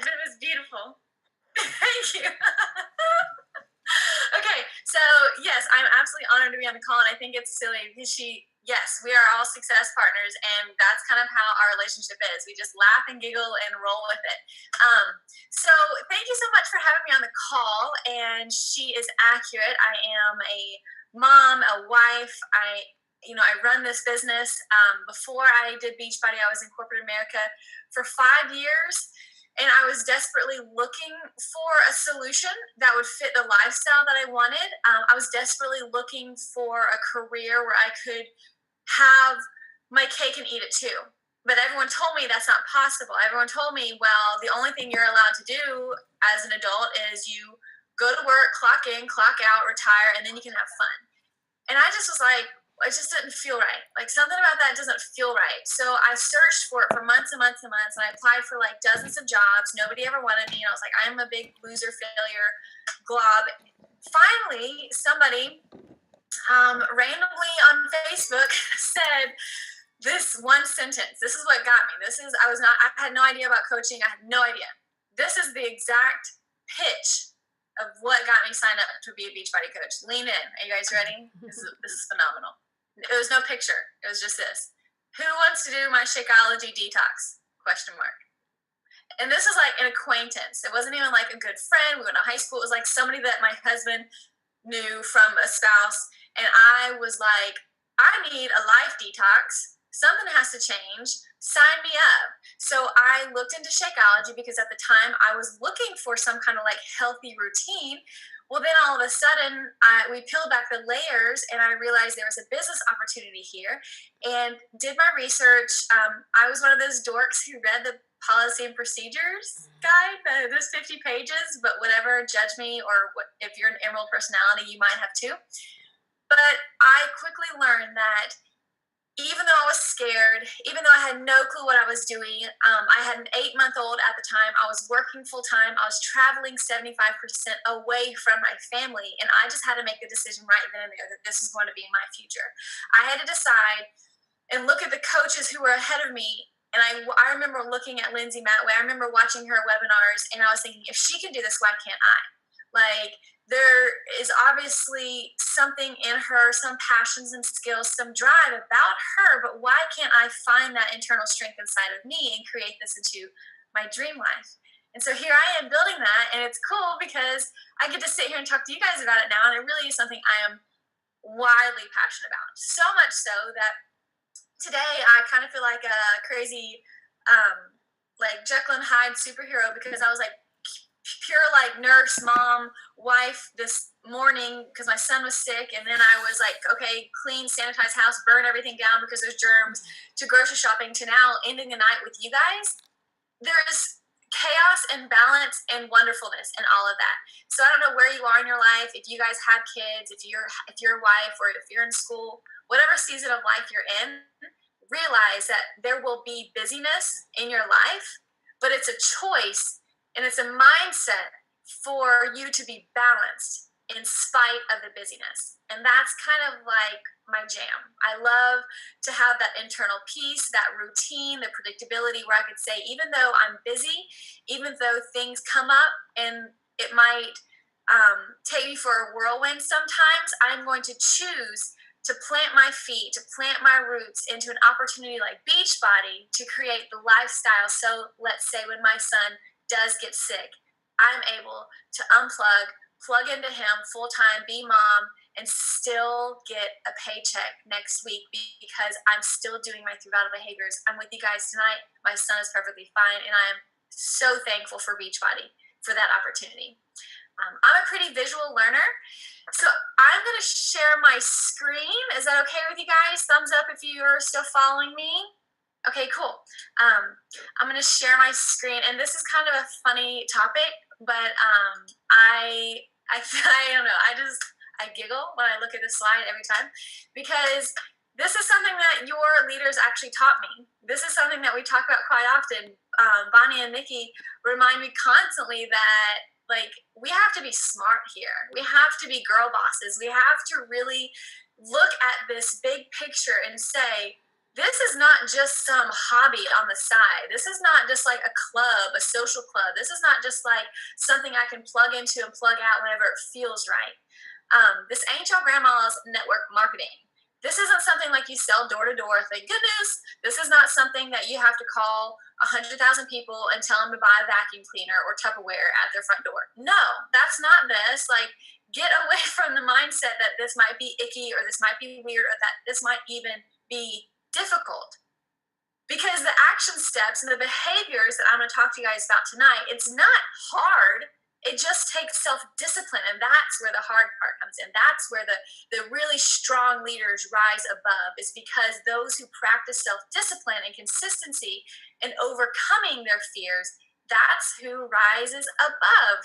did. It was beautiful. Thank you. Okay, so yes, I'm absolutely honored to be on the call, and I think it's silly because yes, we are all success partners, and that's kind of how our relationship is. We just laugh and giggle and roll with it. So thank you so much for having me on the call, and she is accurate. I am a mom, a wife. I run this business. Before I did Beachbody, I was in corporate America for 5 years. And I was desperately looking for a solution that would fit the lifestyle that I wanted. I was desperately looking for a career where I could have my cake and eat it too. But everyone told me that's not possible. Everyone told me, well, the only thing you're allowed to do as an adult is you go to work, clock in, clock out, retire, and then you can have fun. And I just was like, it just didn't feel right. Like something about that doesn't feel right. So I searched for it for months and months and months, and I applied for like dozens of jobs. Nobody ever wanted me. And I was like, I'm a big loser, failure, glob. Finally, somebody randomly on Facebook said this one sentence. This is what got me. I had no idea about coaching. I had no idea. This is the exact pitch of what got me signed up to be a Beachbody coach. Lean in. Are you guys ready? This is phenomenal. It was no picture. It was just this. Who wants to do my Shakeology detox? ? And this is like an acquaintance. It wasn't even like a good friend. We went to high school. It was like somebody that my husband knew from a spouse. And I was like, I need a life detox. Something has to change. Sign me up. So I looked into Shakeology because at the time I was looking for some kind of like healthy routine. Well, then all of a sudden, we peeled back the layers, and I realized there was a business opportunity here, and did my research. I was one of those dorks who read the policy and procedures guide, those 50 pages, but whatever, judge me, or if you're an emerald personality, you might have too. But I quickly learned that even though I was scared, even though I had no clue what I was doing, I had an 8-month-old at the time. I was working full time. I was traveling 75% away from my family. And I just had to make the decision right then and there that this is going to be my future. I had to decide and look at the coaches who were ahead of me. And I remember looking at Lindsay Matway. I remember watching her webinars, and I was thinking, if she can do this, why can't I? Like, there is obviously something in her, some passions and skills, some drive about her, but why can't I find that internal strength inside of me and create this into my dream life? And so here I am building that, and it's cool because I get to sit here and talk to you guys about it now, and it really is something I am wildly passionate about. So much so that today I kind of feel like a crazy, like Jekyll and Hyde superhero, because I was like, pure like nurse, mom, wife this morning because my son was sick, and then I was like, okay, clean, sanitize house, burn everything down because there's germs, to grocery shopping, to now ending the night with you guys. There is chaos and balance and wonderfulness in all of that. So I don't know where you are in your life, if you guys have kids, if you're a wife, or if you're in school, whatever season of life you're in, realize that there will be busyness in your life, but it's a choice. And it's a mindset for you to be balanced in spite of the busyness. And that's kind of like my jam. I love to have that internal peace, that routine, the predictability where I could say, even though I'm busy, even though things come up and it might take me for a whirlwind sometimes, I'm going to choose to plant my feet, to plant my roots into an opportunity like Beachbody to create the lifestyle. So let's say when my son does get sick, I'm able to unplug, plug into him full time, be mom, and still get a paycheck next week because I'm still doing my 3 vital behaviors. I'm with you guys tonight. My son is perfectly fine, and I am so thankful for Beachbody for that opportunity. I'm a pretty visual learner, so I'm going to share my screen. Is that okay with you guys? Thumbs up if you're still following me. Okay, cool. I'm going to share my screen, and this is kind of a funny topic, but I don't know. I giggle when I look at this slide every time because this is something that your leaders actually taught me. This is something that we talk about quite often. Bonnie and Nikki remind me constantly that, like, we have to be smart here. We have to be girl bosses. We have to really look at this big picture and say, This is not just some hobby on the side. This is not just like a club, a social club. This is not just like something I can plug into and plug out whenever it feels right. This ain't your grandma's network marketing. This isn't something like you sell door to door. Thank goodness. This is not something that you have to call 100,000 people and tell them to buy a vacuum cleaner or Tupperware at their front door. No, that's not this. Like, get away from the mindset that this might be icky or this might be weird or that this might even be difficult, because the action steps and the behaviors that I'm going to talk to you guys about tonight, it's not hard. It just takes self-discipline, and that's where the hard part comes in. That's where the really strong leaders rise above, is because those who practice self-discipline and consistency and overcoming their fears, that's who rises above.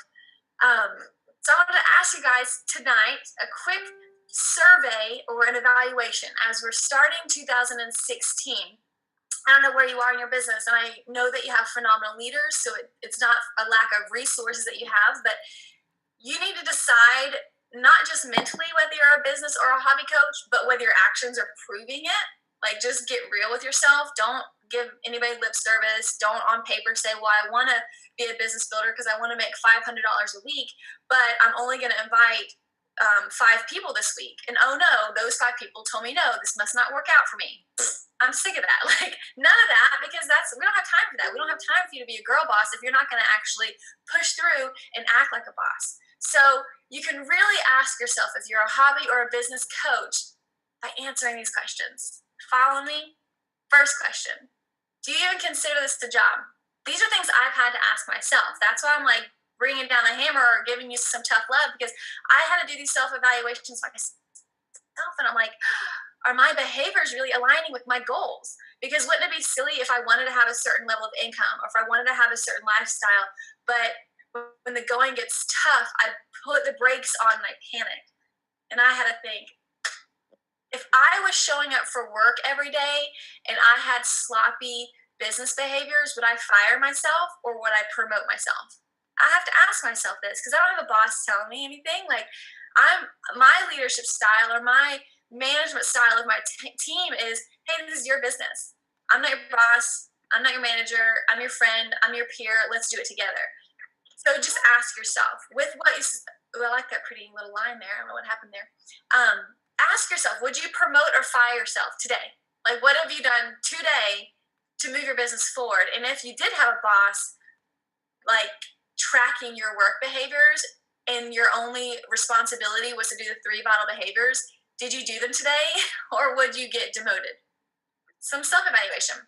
So I wanted to ask you guys tonight a quick survey or an evaluation as we're starting 2016. I don't know where you are in your business, and I know that you have phenomenal leaders, so it's not a lack of resources that you have, but you need to decide not just mentally whether you're a business or a hobby coach, but whether your actions are proving it. Like, just get real with yourself. Don't give anybody lip service. Don't on paper say, well, I want to be a business builder because I want to make $500 a week, but I'm only going to invite 5 people this week. And oh no, those 5 people told me no, this must not work out for me. I'm sick of that. Like, none of that, because we don't have time for that. We don't have time for you to be a girl boss if you're not going to actually push through and act like a boss. So you can really ask yourself if you're a hobby or a business coach by answering these questions. Follow me? First question, do you even consider this a job? These are things I've had to ask myself. That's why I'm like bringing down the hammer or giving you some tough love, because I had to do these self-evaluations myself, and I'm like, are my behaviors really aligning with my goals? Because wouldn't it be silly if I wanted to have a certain level of income, or if I wanted to have a certain lifestyle, but when the going gets tough, I put the brakes on and I panicked. And I had to think, if I was showing up for work every day and I had sloppy business behaviors, would I fire myself or would I promote myself? I have to ask myself this, because I don't have a boss telling me anything. Like, my leadership style or my management style of my team is, hey, this is your business. I'm not your boss. I'm not your manager. I'm your friend. I'm your peer. Let's do it together. So just ask yourself, with what you, I like that pretty little line there. I don't know what happened there. Ask yourself, would you promote or fire yourself today? Like, what have you done today to move your business forward? And if you did have a boss, like, tracking your work behaviors and your only responsibility was to do the 3 vital behaviors, did you do them today, or would you get demoted? Some self-evaluation.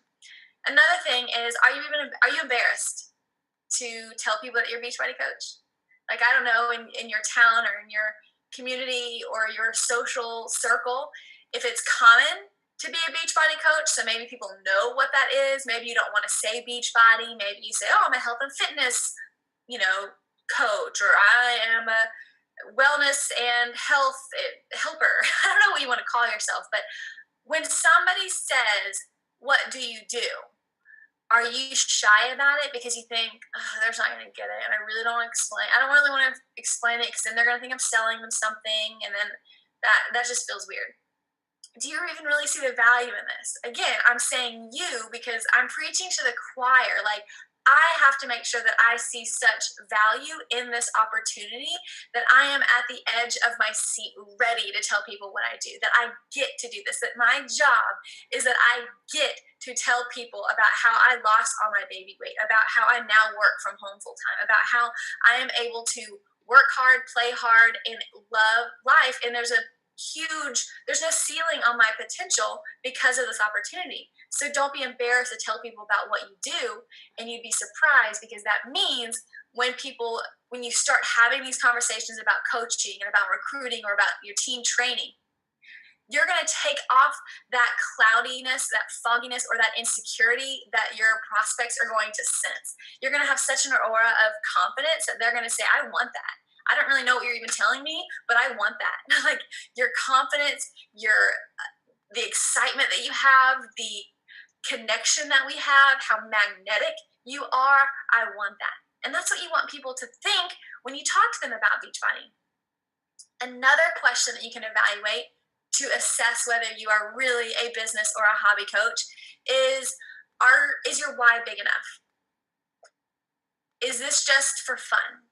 Another thing is, are you embarrassed to tell people that you're a Beachbody coach? Like, I don't know, in your town or in your community or your social circle, if it's common to be a Beachbody coach, so maybe people know what that is. Maybe you don't want to say Beachbody. Maybe you say, oh, I'm a health and fitness, coach, or I am a wellness and health helper. I don't know what you want to call yourself, but when somebody says, what do you do? Are you shy about it because you think, oh, they're not going to get it, and I really don't want to explain. I don't really want to explain it because then they're going to think I'm selling them something, and then that just feels weird. Do you even really see the value in this? Again, I'm saying you because I'm preaching to the choir. Like, I have to make sure that I see such value in this opportunity that I am at the edge of my seat ready to tell people what I do, that I get to do this, that my job is that I get to tell people about how I lost all my baby weight, about how I now work from home full time, about how I am able to work hard, play hard, and love life. And there's no ceiling on my potential because of this opportunity. So don't be embarrassed to tell people about what you do, and you'd be surprised, because that means when you start having these conversations about coaching and about recruiting or about your team training, you're going to take off that cloudiness, that fogginess, or that insecurity that your prospects are going to sense. You're going to have such an aura of confidence that they're going to say, I want that. I don't really know what you're even telling me, but I want that. Like, your confidence, the excitement that you have, the connection that we have, how magnetic you are, I want that. And that's what you want people to think when you talk to them about Beachbody. Another question that you can evaluate, to assess whether you are really a business or a hobby coach is your why big enough? Is this just for fun?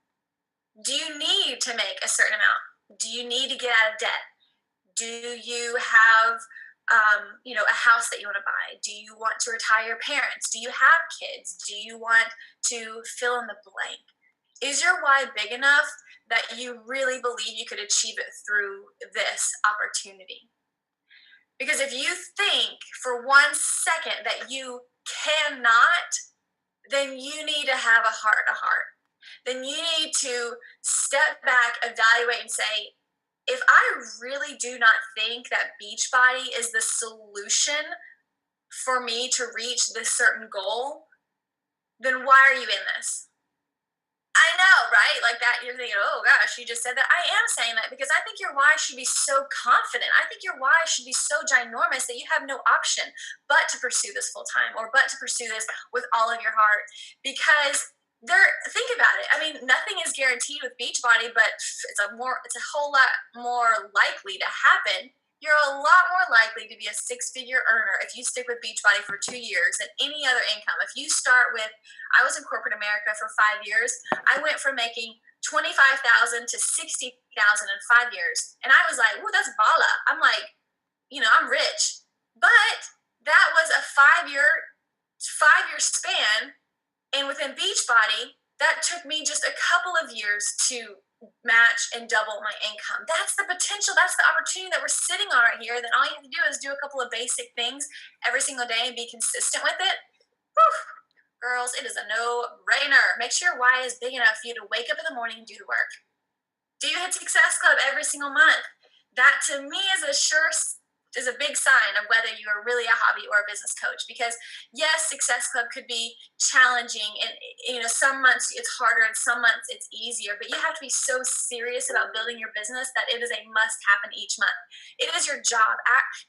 Do you need to make a certain amount? Do you need to get out of debt? Do you have a house that you want to buy? Do you want to retire your parents? Do you have kids? Do you want to fill in the blank? Is your why big enough that you really believe you could achieve it through this opportunity? Because if you think for 1 second that you cannot, then you need to have a heart to heart. Then you need to step back, evaluate, and say, if I really do not think that Beachbody is the solution for me to reach this certain goal, then why are you in this? I know, right? Like that, you're thinking, oh gosh, you just said that. I am saying that because I think your why should be so confident. I think your why should be so ginormous that you have no option but to pursue this full time or but to pursue this with all of your heart. Because think about it. I mean, nothing is guaranteed with Beachbody, but it's a whole lot more likely to happen. You're a lot more likely to be a 6-figure earner if you stick with Beachbody for 2 years than any other income. If you start with, I was in corporate America for 5 years. I went from making $25,000 to $60,000 in 5 years, and I was like, "Ooh, that's bala." I'm like, I'm rich, but that was a 5-year span, and within Beachbody, that took me just a couple of years to match and double my income. That's the potential. That's the opportunity that we're sitting on right here. Then all you have to do is do a couple of basic things every single day and be consistent with it. Whew, girls, it is a no-brainer. Make sure your why is big enough for you to wake up in the morning and do the work. Do you hit Success Club every single month? That to me is a big sign of whether you are really a hobby or a business coach. Because yes, Success Club could be challenging, and some months it's harder and some months it's easier, but you have to be so serious about building your business that it is a must happen each month. It is your job.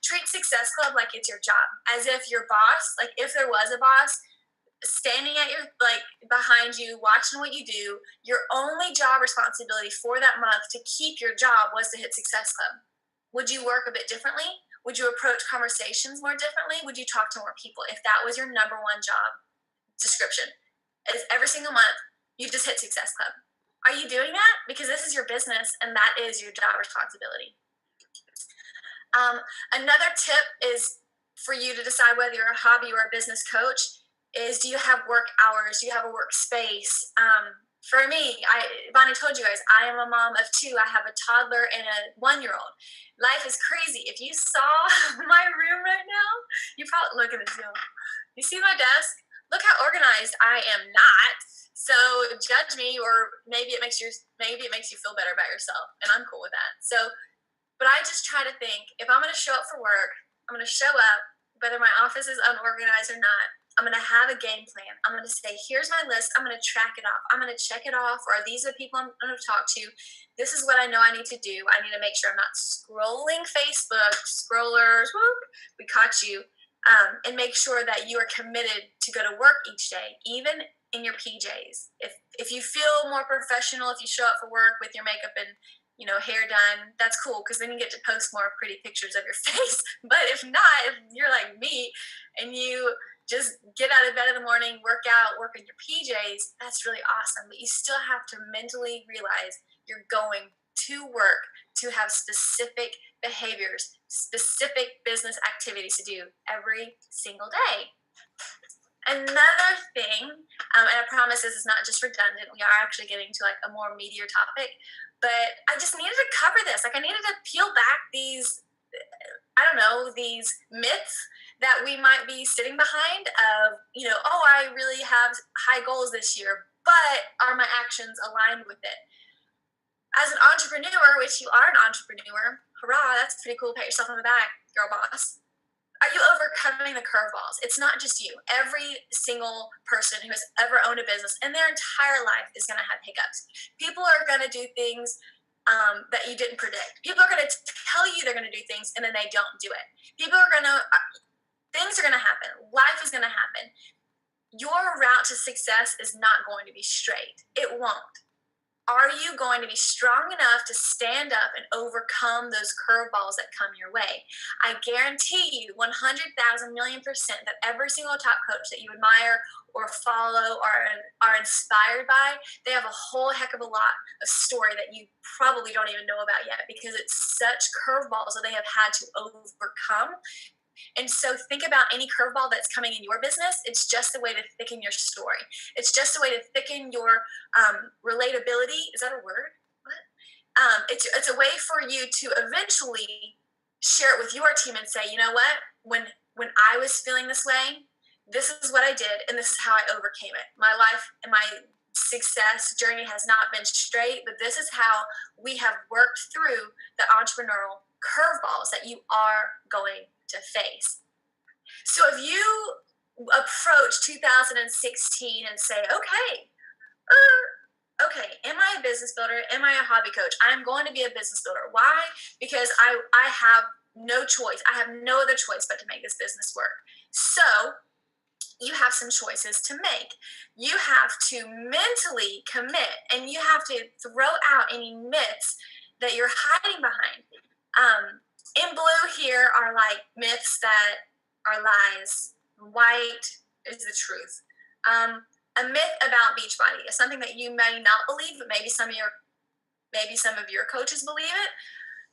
Treat Success Club like it's your job, as if your boss, like if there was a boss standing at your behind you watching what you do, your only job responsibility for that month to keep your job was to hit Success Club. Would you work a bit differently? Would you approach conversations more differently? Would you talk to more people if that was your number one job description? Is every single month you just hit Success Club. Are you doing that? Because this is your business and that is your job responsibility. Another tip is for you to decide whether you're a hobby or a business coach is, do you have work hours? Do you have a workspace? For me, Bonnie told you guys, I am a mom of 2. I have a toddler and a 1-year-old. Life is crazy. If you saw my room right now, you probably look at the Zoom. You see my desk? Look how organized I am not. So judge me, or maybe it makes you feel better about yourself, and I'm cool with that. But I just try to think, if I'm going to show up for work, I'm going to show up, whether my office is unorganized or not. I'm going to have a game plan. I'm going to say, here's my list. I'm going to track it off. I'm going to check it off. Or these are the people I'm going to talk to. This is what I know I need to do. I need to make sure I'm not scrolling Facebook, scrollers, whoop, we caught you. And make sure that you are committed to go to work each day, even in your PJs. If you feel more professional, if you show up for work with your makeup and hair done, that's cool, because then you get to post more pretty pictures of your face. But if not, if you're like me and you just get out of bed in the morning, work out, work in your PJs, that's really awesome. But you still have to mentally realize you're going to work to have specific behaviors, specific business activities to do every single day. Another thing, and I promise this is not just redundant, we are actually getting to a more meatier topic, but I just needed to cover this. I needed to peel back these myths that we might be sitting behind of, I really have high goals this year, but are my actions aligned with it? As an entrepreneur, which you are an entrepreneur, hurrah, that's pretty cool. Pat yourself on the back, girl boss. Are you overcoming the curveballs? It's not just you. Every single person who has ever owned a business in their entire life is going to have hiccups. People are going to do things that you didn't predict. People are going to tell you they're going to do things and then they don't do it. Things are going to happen. Life is going to happen. Your route to success is not going to be straight. It won't. Are you going to be strong enough to stand up and overcome those curveballs that come your way? I guarantee you 100,000,000,000% that every single top coach that you admire or follow or are inspired by, they have a whole heck of a lot of story that you probably don't even know about yet, because it's such curveballs that they have had to overcome. And so think about any curveball that's coming in your business. It's just a way to thicken your story. It's just a way to thicken your relatability. Is that a word? What? It's a way for you to eventually share it with your team and say, you know what? When I was feeling this way, this is what I did, and this is how I overcame it. My life and my success journey has not been straight, but this is how we have worked through the entrepreneurial curveballs that you are going to face. So if you approach 2016 and say, okay, am I a business builder? Am I a hobby coach? I'm going to be a business builder. Why? Because I have no choice. I have no other choice but to make this business work. So you have some choices to make. You have to mentally commit, and you have to throw out any myths that you're hiding behind. In blue here are like myths that are lies. White is the truth. A myth about Beachbody is something that you may not believe, but maybe some of your coaches believe it.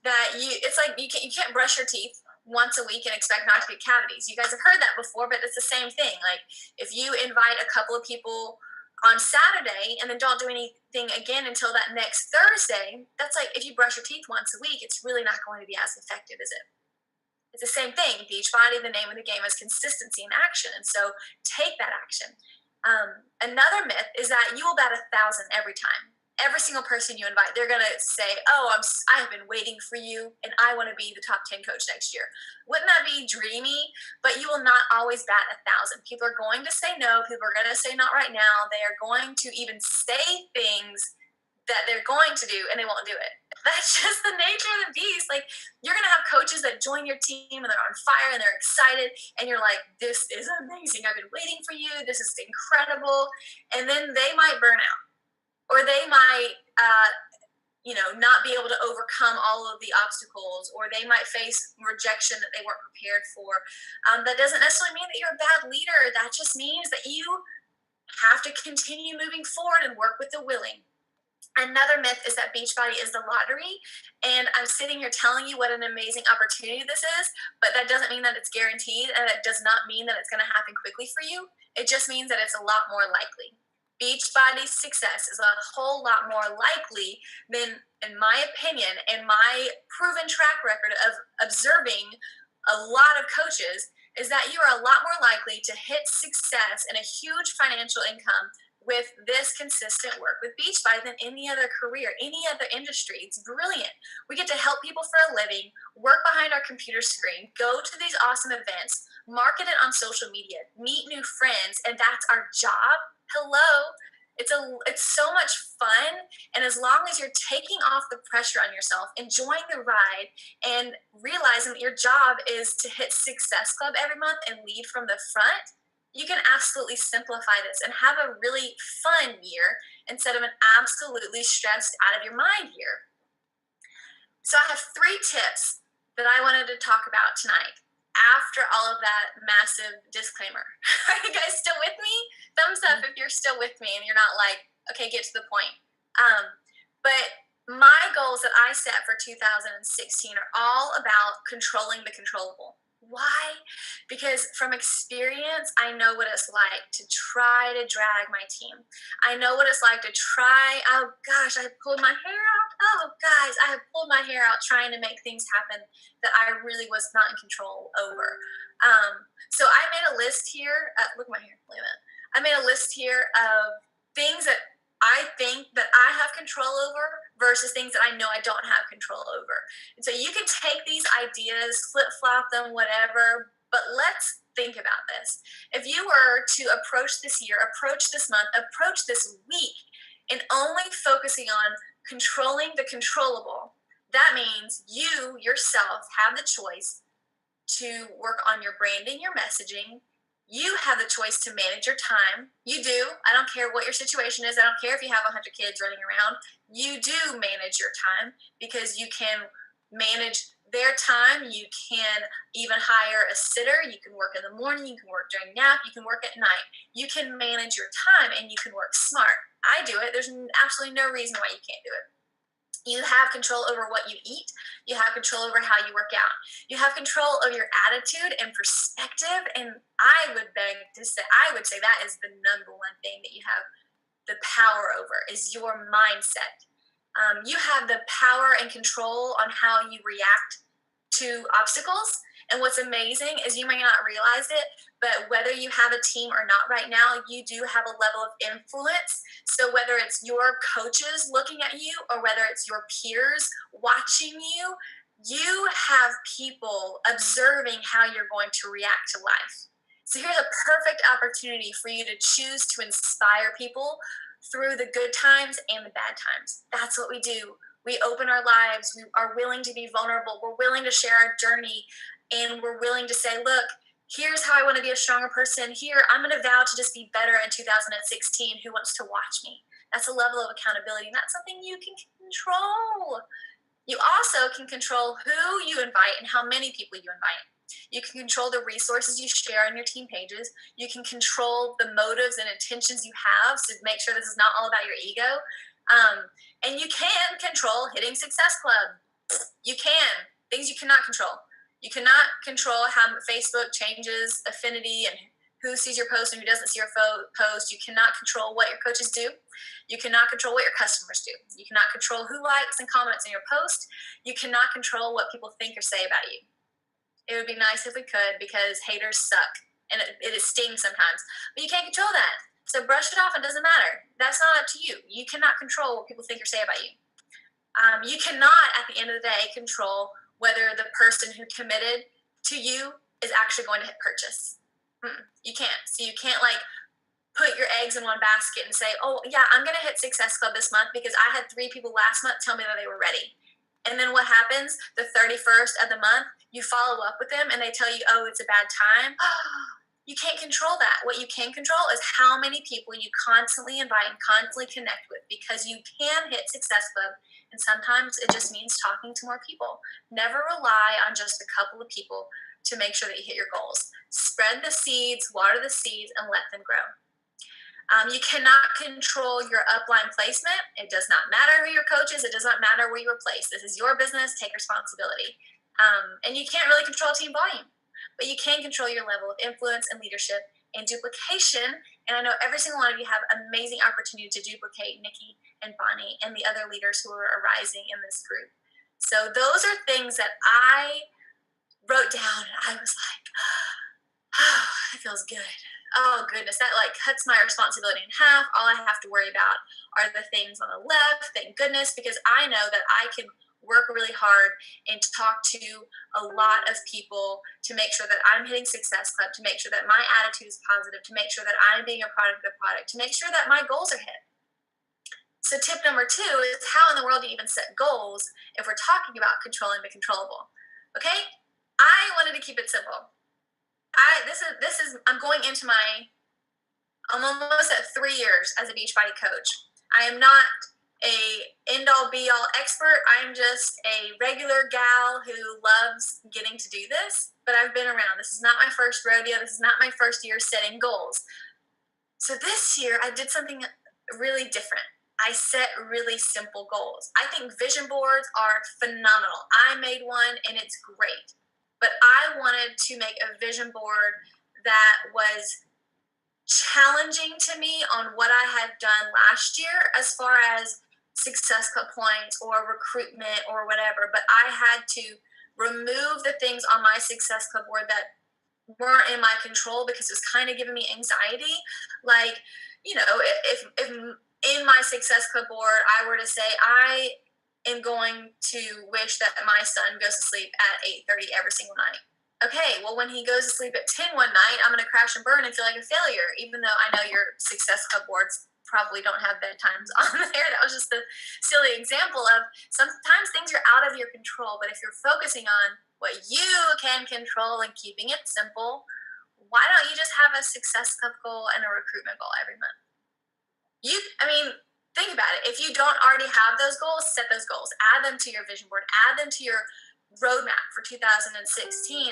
That it's like you can't brush your teeth once a week and expect not to get cavities. You guys have heard that before, but it's the same thing. Like if you invite a couple of people on Saturday and then don't do anything again until that next Thursday, that's like if you brush your teeth once a week, it's really not going to be as effective, is it? It's the same thing. Beachbody, the name of the game is consistency in action. And so take that action. Another myth is that you will bat 1,000 every time. Every single person you invite, they're going to say, I have been waiting for you, and I want to be the top 10 coach next year. Wouldn't that be dreamy? But you will not always bat 1,000. People are going to say no. People are going to say not right now. They are going to even say things that they're going to do, and they won't do it. That's just the nature of the beast. Like, you're going to have coaches that join your team, and they're on fire, and they're excited, and you're like, this is amazing. I've been waiting for you. This is incredible. And then they might burn out. Or they might, not be able to overcome all of the obstacles, or they might face rejection that they weren't prepared for. That doesn't necessarily mean that you're a bad leader. That just means that you have to continue moving forward and work with the willing. Another myth is that Beachbody is the lottery, and I'm sitting here telling you what an amazing opportunity this is, but that doesn't mean that it's guaranteed, and it does not mean that it's going to happen quickly for you. It just means that it's a lot more likely. Beachbody's success is a whole lot more likely than, in my opinion, and my proven track record of observing a lot of coaches, is that you are a lot more likely to hit success and a huge financial income with this consistent work with Beachbody than any other career, any other industry. It's brilliant. We get to help people for a living, work behind our computer screen, go to these awesome events, market it on social media, meet new friends, and that's our job. Hello. It's so much fun, and as long as you're taking off the pressure on yourself, enjoying the ride, and realizing that your job is to hit Success Club every month and lead from the front, you can absolutely simplify this and have a really fun year instead of an absolutely stressed out of your mind year. So I have 3 tips that I wanted to talk about tonight after all of that massive disclaimer. Are you guys still with me? Thumbs up if you're still with me and you're not like, okay, get to the point. But my goals that I set for 2016 are all about controlling the controllable. Why? Because from experience, I know what it's like to try to drag my team. I know what it's like to try. Oh gosh, I pulled my hair out. Oh guys, I have pulled my hair out trying to make things happen that I really was not in control over. So I made a list here. Look at my hair. Look at that. I made a list here of things that I think that I have control over versus things that I know I don't have control over. And so you can take these ideas, flip-flop them, whatever, but let's think about this. If you were to approach this year, approach this month, approach this week, and only focusing on controlling the controllable, that means you yourself have the choice to work on your branding, your messaging, You have the choice to manage your time. You do. I don't care what your situation is. I don't care if you have 100 kids running around. You do manage your time because you can manage their time. You can even hire a sitter. You can work in the morning. You can work during nap. You can work at night. You can manage your time and you can work smart. I do it. There's absolutely no reason why you can't do it. You have control over what you eat. You have control over how you work out. You have control of your attitude and perspective. And I would say that is the number one thing that you have the power over is your mindset. You have the power and control on how you react to obstacles. And what's amazing is you may not realize it, but whether you have a team or not right now, you do have a level of influence. So whether it's your coaches looking at you or whether it's your peers watching you, you have people observing how you're going to react to life. So here's a perfect opportunity for you to choose to inspire people through the good times and the bad times. That's what we do. We open our lives. We are willing to be vulnerable. We're willing to share our journey. And we're willing to say, look, here's how I want to be a stronger person. Here, I'm going to vow to just be better in 2016. Who wants to watch me? That's a level of accountability. And that's something you can control. You also can control who you invite and how many people you invite. You can control the resources you share on your team pages. You can control the motives and intentions you have to make sure this is not all about your ego. And you can control hitting Success Club. You can. Things you cannot control. You cannot control how Facebook changes affinity and who sees your post and who doesn't see your post. You cannot control what your coaches do. You cannot control what your customers do. You cannot control who likes and comments on your post. You cannot control what people think or say about you. It would be nice if we could because haters suck and it stings sometimes. But you can't control that. So brush it off. It doesn't matter. That's not up to you. You cannot control what people think or say about you. You cannot, at the end of the day, control whether the person who committed to you is actually going to hit purchase. You can't. So you can't put your eggs in one basket and say, oh yeah, I'm going to hit Success Club this month because I had 3 people last month tell me that they were ready. And then what happens? The 31st of the month, you follow up with them and they tell you, oh, it's a bad time. You can't control that. What you can control is how many people you constantly invite and constantly connect with because you can hit Success Club. And sometimes it just means talking to more people. Never rely on just a couple of people to make sure that you hit your goals. Spread the seeds, water the seeds, and let them grow. You cannot control your upline placement. It does not matter who your coach is. It does not matter where you were placed. This is your business. Take responsibility. And you can't really control team volume, but you can control your level of influence and leadership and duplication. And I know every single one of you have amazing opportunity to duplicate Nikki and Bonnie and the other leaders who are arising in this group. So those are things that I wrote down and I was like, oh, that feels good. Oh goodness, that cuts my responsibility in half. All I have to worry about are the things on the left, thank goodness, because I know that I can work really hard and talk to a lot of people to make sure that I'm hitting Success Club, to make sure that my attitude is positive, to make sure that I'm being a product of the product, to make sure that my goals are hit. So tip number 2 is how in the world do you even set goals if we're talking about controlling the controllable? Okay? I wanted to keep it simple. I'm going into I'm almost at 3 years as a Beachbody coach. I am not a end-all be-all expert. I'm just a regular gal who loves getting to do this, but I've been around. This is not my first rodeo. This is not my first year setting goals. So this year I did something really different. I set really simple goals. I think vision boards are phenomenal. I made one and it's great. But I wanted to make a vision board that was challenging to me on what I had done last year as far as Success Club points or recruitment or whatever. But I had to remove the things on my Success Club board that weren't in my control because it was kind of giving me anxiety. If in my Success Club board, I were to say, I am going to wish that my son goes to sleep at 8:30 every single night. Okay, well, when he goes to sleep at 10 one night, I'm going to crash and burn and feel like a failure, even though I know your Success Club boards probably don't have bedtimes on there. That was just a silly example of sometimes things are out of your control, but if you're focusing on what you can control and keeping it simple, why don't you just have a success club goal and a recruitment goal every month? Think about it. If you don't already have those goals, set those goals. Add them to your vision board. Add them to your roadmap for 2016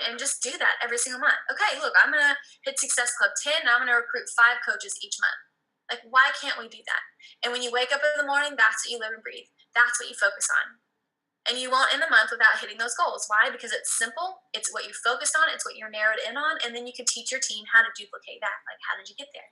and just do that every single month. Okay, look, I'm going to hit Success Club 10 and I'm going to recruit 5 coaches each month. Like, why can't we do that? And when you wake up in the morning, that's what you live and breathe. That's what you focus on. And you won't end the month without hitting those goals. Why? Because it's simple. It's what you focused on. It's what you're narrowed in on. And then you can teach your team how to duplicate that. Like, how did you get there?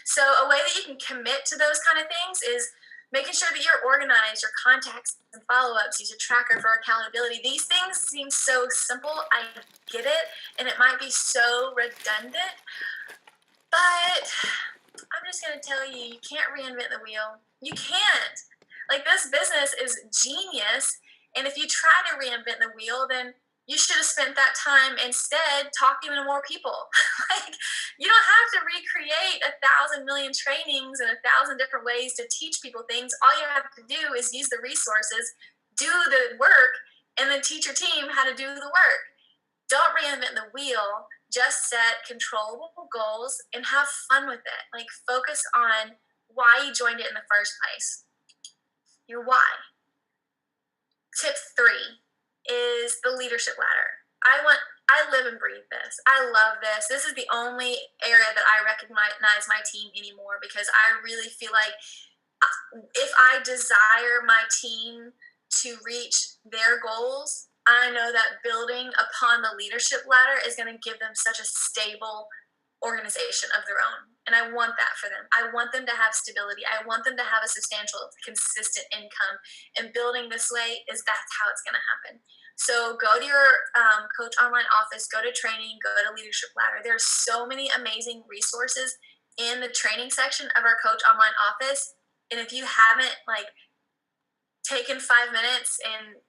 So a way that you can commit to those kind of things is making sure that you're organized, your contacts and follow-ups, use a tracker for accountability. These things seem so simple. I get it. And it might be so redundant. But I'm just going to tell you, you can't reinvent the wheel. You can't. Like, this business is genius. And if you try to reinvent the wheel, then you should have spent that time instead talking to more people. Like, you don't have to recreate 1,000 million trainings and 1,000 different ways to teach people things. All you have to do is use the resources, do the work, and then teach your team how to do the work. Don't reinvent the wheel. Just set controllable goals and have fun with it. Like, focus on why you joined it in the first place. Your why. Tip 3 is the leadership ladder. I live and breathe this. I love this. This is the only area that I recognize my team anymore, because I really feel like if I desire my team to reach their goals, I know that building upon the leadership ladder is going to give them such a stable organization of their own. And I want that for them. I want them to have stability. I want them to have a substantial, consistent income. And building this way that's how it's going to happen. So go to your coach online office, go to training, go to leadership ladder. There's so many amazing resources in the training section of our coach online office. And if you haven't taken 5 minutes and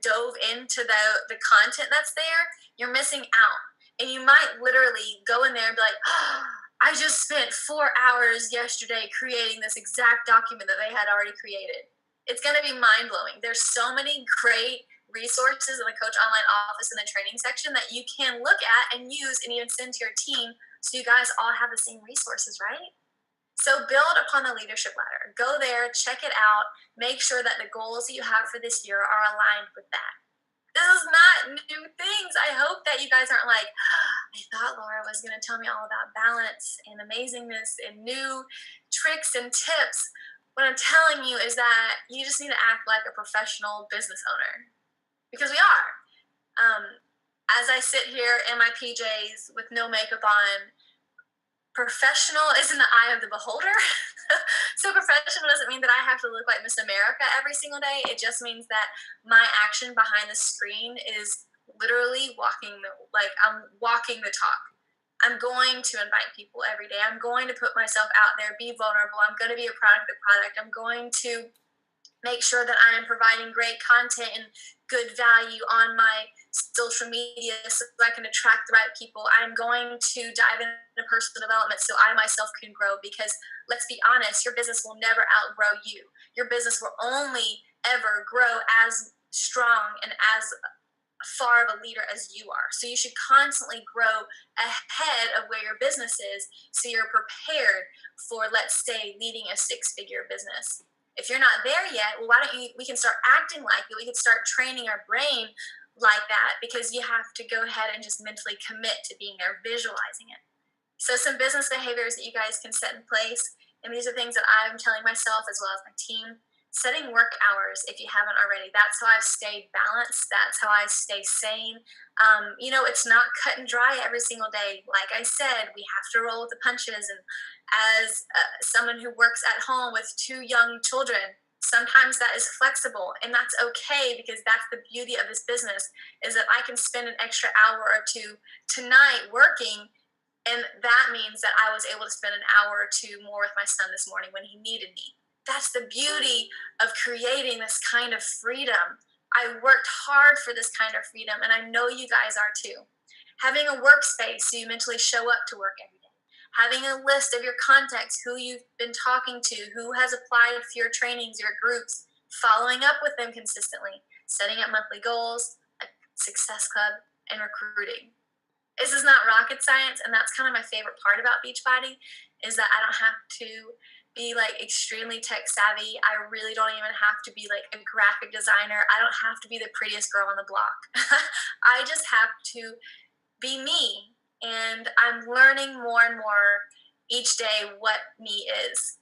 dove into the content that's there, you're missing out. And you might literally go in there and be like, oh, I just spent 4 hours yesterday creating this exact document that they had already created. It's going to be mind-blowing. There's so many great resources in the coach online office in the training section that you can look at and use and even send to your team, so you guys all have the same resources, right? So build upon the leadership ladder. Go there, check it out, make sure that the goals that you have for this year are aligned with that. This is not new things. I hope that you guys aren't like, I thought Laura was going to tell me all about balance and amazingness and new tricks and tips. What I'm telling you is that you just need to act like a professional business owner, because we are. As I sit here in my PJs with no makeup on, professional is in the eye of the beholder. So professional doesn't mean that I have to look like Miss America every single day. It just means that my action behind the screen is literally I'm walking the talk. I'm going to invite people every day. I'm going to put myself out there, be vulnerable. I'm going to be a product of the product. I'm going to make sure that I am providing great content and good value on my social media so I can attract the right people. I'm going to dive into personal development so I myself can grow, because let's be honest, your business will never outgrow you. Your business will only ever grow as strong and as far of a leader as you are. So you should constantly grow ahead of where your business is, so you're prepared for, let's say, leading a 6-figure business. If you're not there yet, well, we can start acting like it. We can start training our brain like that, because you have to go ahead and just mentally commit to being there, visualizing it. So some business behaviors that you guys can set in place, and these are things that I'm telling myself as well as my team. Setting work hours if you haven't already. That's how I've stayed balanced. That's how I stay sane. It's not cut and dry every single day. Like I said, we have to roll with the punches. And as someone who works at home with 2 young children, sometimes that is flexible, and that's okay, because that's the beauty of this business, is that I can spend an extra hour or 2 tonight working, and that means that I was able to spend an hour or 2 more with my son this morning when he needed me. That's the beauty of creating this kind of freedom. I worked hard for this kind of freedom, and I know you guys are too. Having a workspace so you mentally show up to work every day. Having a list of your contacts, who you've been talking to, who has applied for your trainings, your groups, following up with them consistently, setting up monthly goals, a success club, and recruiting. this is not rocket science, and that's kind of my favorite part about Beachbody is that I don't have to be like extremely tech savvy. I really don't even have to be like a graphic designer. I don't have to be the prettiest girl on the block. I just have to be me, and I'm learning more and more each day what me is.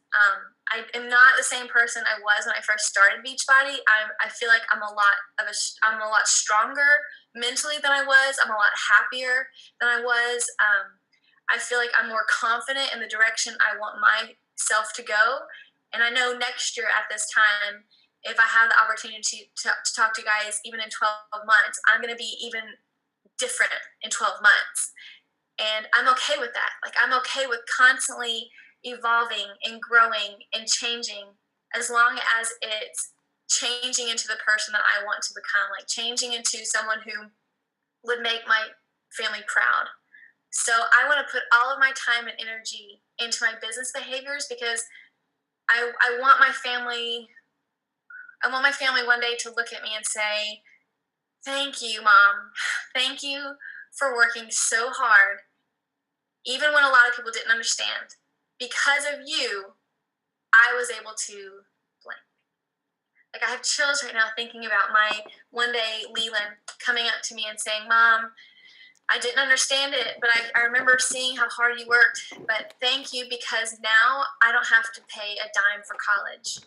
I am not the same person I was when I first started Beachbody. I feel like I'm a lot stronger mentally than I was. I'm a lot happier than I was. I feel like I'm more confident in the direction I want myself to go. And I know next year at this time, if I have the opportunity to talk to you guys even in 12 months, I'm going to be even different in 12 months. And I'm okay with that. Like, I'm okay with constantly evolving and growing and changing, as long as it's changing into the person that I want to become, like changing into someone who would make my family proud. So I want to put all of my time and energy into my business behaviors, because I want my family one day to look at me and say, thank you, Mom. Thank you for working so hard, even when a lot of people didn't understand. Because of you, I was able to blank. Like, I have chills right now thinking about my one day Leland coming up to me and saying, Mom, I didn't understand it, but I remember seeing how hard you worked. But thank you, because now I don't have to pay a dime for college.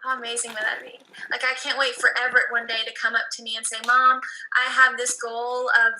How amazing would that be? Like, I can't wait for Everett one day to come up to me and say, Mom, I have this goal of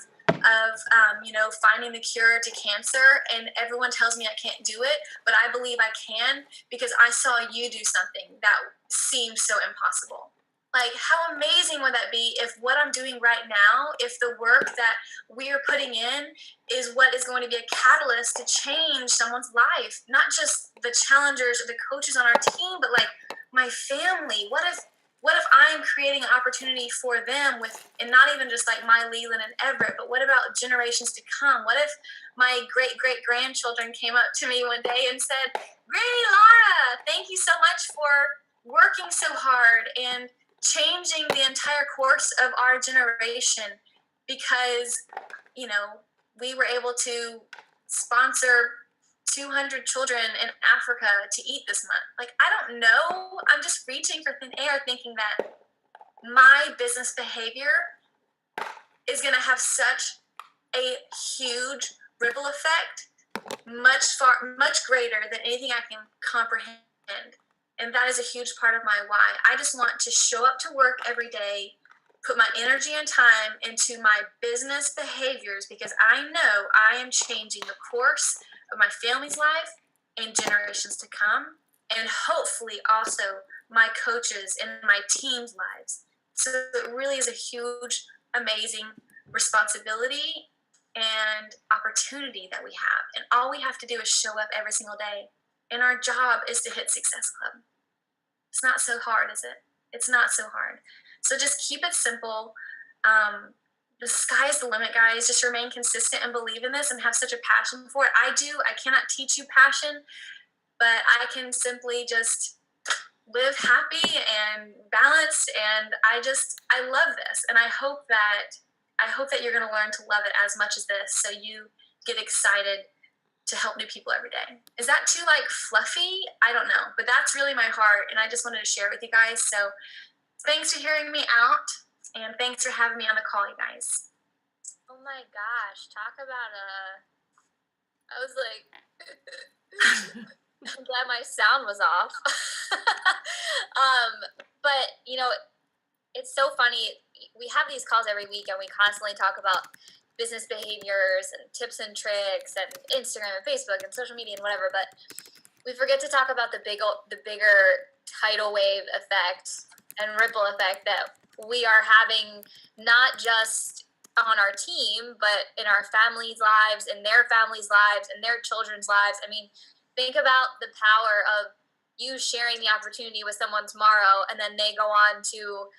finding the cure to cancer, and everyone tells me I can't do it, but I believe I can, because I saw you do something that seemed so impossible. Like, how amazing would that be if what I'm doing right now, if the work that we're putting in is what is going to be a catalyst to change someone's life, not just the challengers or the coaches on our team, but like my family. What if I'm creating an opportunity for them and not even just like my Leland and Everett, but what about generations to come? What if my great-great-grandchildren came up to me one day and said, Granny Laura, thank you so much for working so hard and changing the entire course of our generation, because, we were able to sponsor 200 children in Africa to eat this month. Like, I don't know. I'm just reaching for thin air thinking that my business behavior is going to have such a huge ripple effect, much greater than anything I can comprehend. And that is a huge part of my why. I just want to show up to work every day, put my energy and time into my business behaviors, because I know I am changing the course of my family's life and generations to come, and hopefully also my coaches and my team's lives. So it really is a huge, amazing responsibility and opportunity that we have. And all we have to do is show up every single day. And our job is to hit Success Club. It's not so hard, is it? It's not so hard. So just keep it simple. The sky is the limit, guys. Just remain consistent and believe in this and have such a passion for it. I cannot teach you passion, but I can simply just live happy and balanced. And I love this. And I hope that you're going to learn to love it as much as this, so you get excited to help new people every day. Is that too like fluffy? I don't know, but that's really my heart, and I just wanted to share it with you guys. So thanks for hearing me out, and thanks for having me on the call, you guys. Oh my gosh, talk about I was like, I'm glad my sound was off. But it's so funny. We have these calls every week, and we constantly talk about business behaviors and tips and tricks and Instagram and Facebook and social media and whatever, but we forget to talk about the bigger tidal wave effect and ripple effect that we are having, not just on our team, but in our families' lives, in their families' lives, in their children's lives. I mean, think about the power of you sharing the opportunity with someone tomorrow, and then they go on to,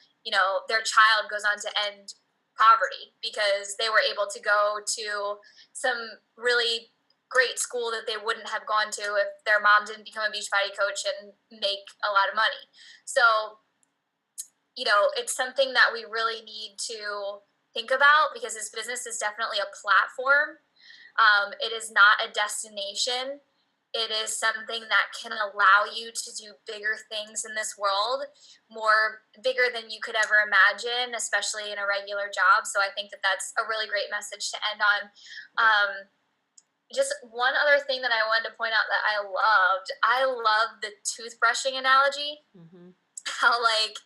their child goes on to end poverty because they were able to go to some really great school that they wouldn't have gone to if their mom didn't become a Beachbody coach and make a lot of money. So, it's something that we really need to think about, because this business is definitely a platform. It is not a destination. It is something that can allow you to do bigger things in this world, more bigger than you could ever imagine, especially in a regular job. So I think that that's a really great message to end on. Just one other thing that I wanted to point out that I love the toothbrushing analogy. How, like,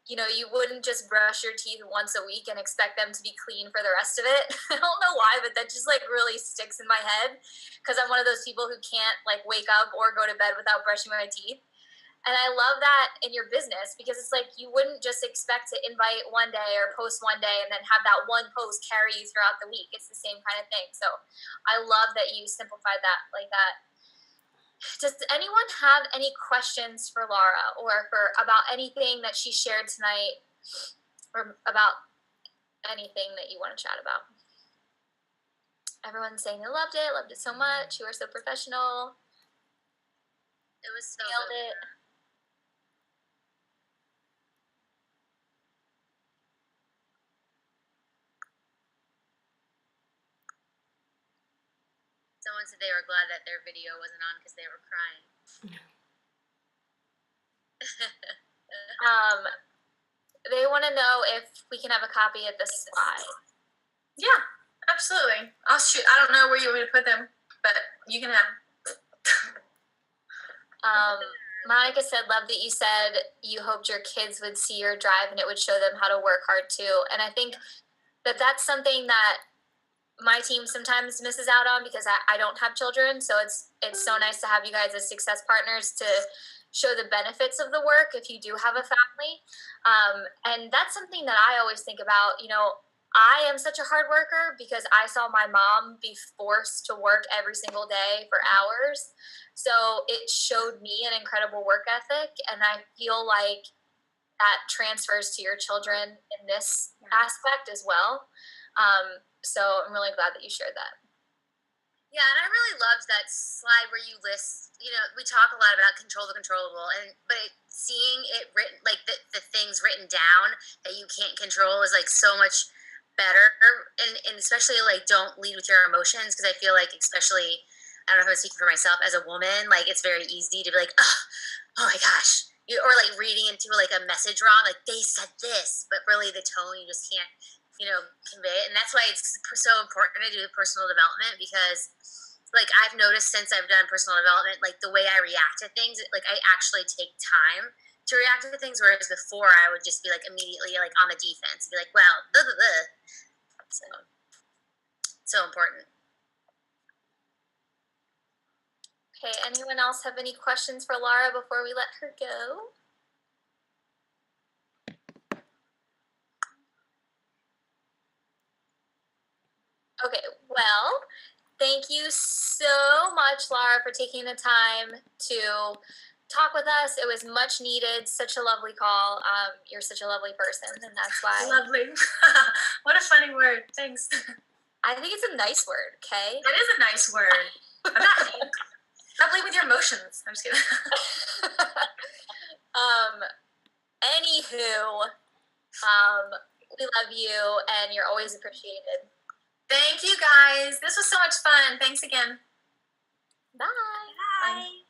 you know, you wouldn't just brush your teeth once a week and expect them to be clean for the rest of it. I don't know why, but that just like really sticks in my head, because I'm one of those people who can't like wake up or go to bed without brushing my teeth. And I love that in your business, because it's like you wouldn't just expect to invite one day or post one day and then have that one post carry you throughout the week. It's the same kind of thing. So I love that you simplified that like that. Does anyone have any questions for Laura, or for about anything that she shared tonight, or about anything that you want to chat about? Everyone's saying they loved it so much. You were so professional. It was so Nailed good. it. Someone said they were glad that their video wasn't on because they were crying. They want to know if we can have a copy of the slide. Yeah, absolutely. I'll shoot. I don't know where you want me to put them, but you can have. Monica said, love that you said you hoped your kids would see your drive and it would show them how to work hard too. And I think that that's something that my team sometimes misses out on, because I don't have children. So it's so nice to have you guys as success partners to show the benefits of the work if you do have a family. And that's something that I always think about. You know, I am such a hard worker because I saw my mom be forced to work every single day for hours. So it showed me an incredible work ethic. And I feel like that transfers to your children in this aspect as well. So I'm really glad that you shared that. Yeah, and I really loved that slide where you list, you know, we talk a lot about control the controllable, but seeing it written, like the things written down that you can't control is like so much better. And especially like don't lead with your emotions, because I feel like, especially, I don't know if I'm speaking for myself as a woman, like it's very easy to be like, oh my gosh. Or like reading into like a message wrong, like they said this, but really the tone you just can't, you know, convey it. And that's why it's so important to do personal development, because like I've noticed since I've done personal development, like the way I react to things, like I actually take time to react to things, whereas before I would just be like immediately like on the defense, be like, well, blah, blah, blah. So important. Okay, anyone else have any questions for Laura before we let her go? Okay, well, thank you so much, Laura, for taking the time to talk with us. It was much needed. Such a lovely call. You're such a lovely person, and that's why. Lovely. What a funny word. Thanks. I think it's a nice word, okay? It is a nice word. I'm not playing with your emotions. I'm just kidding. Anywho, we love you, and you're always appreciated. Thank you, guys. This was so much fun. Thanks again. Bye. Bye.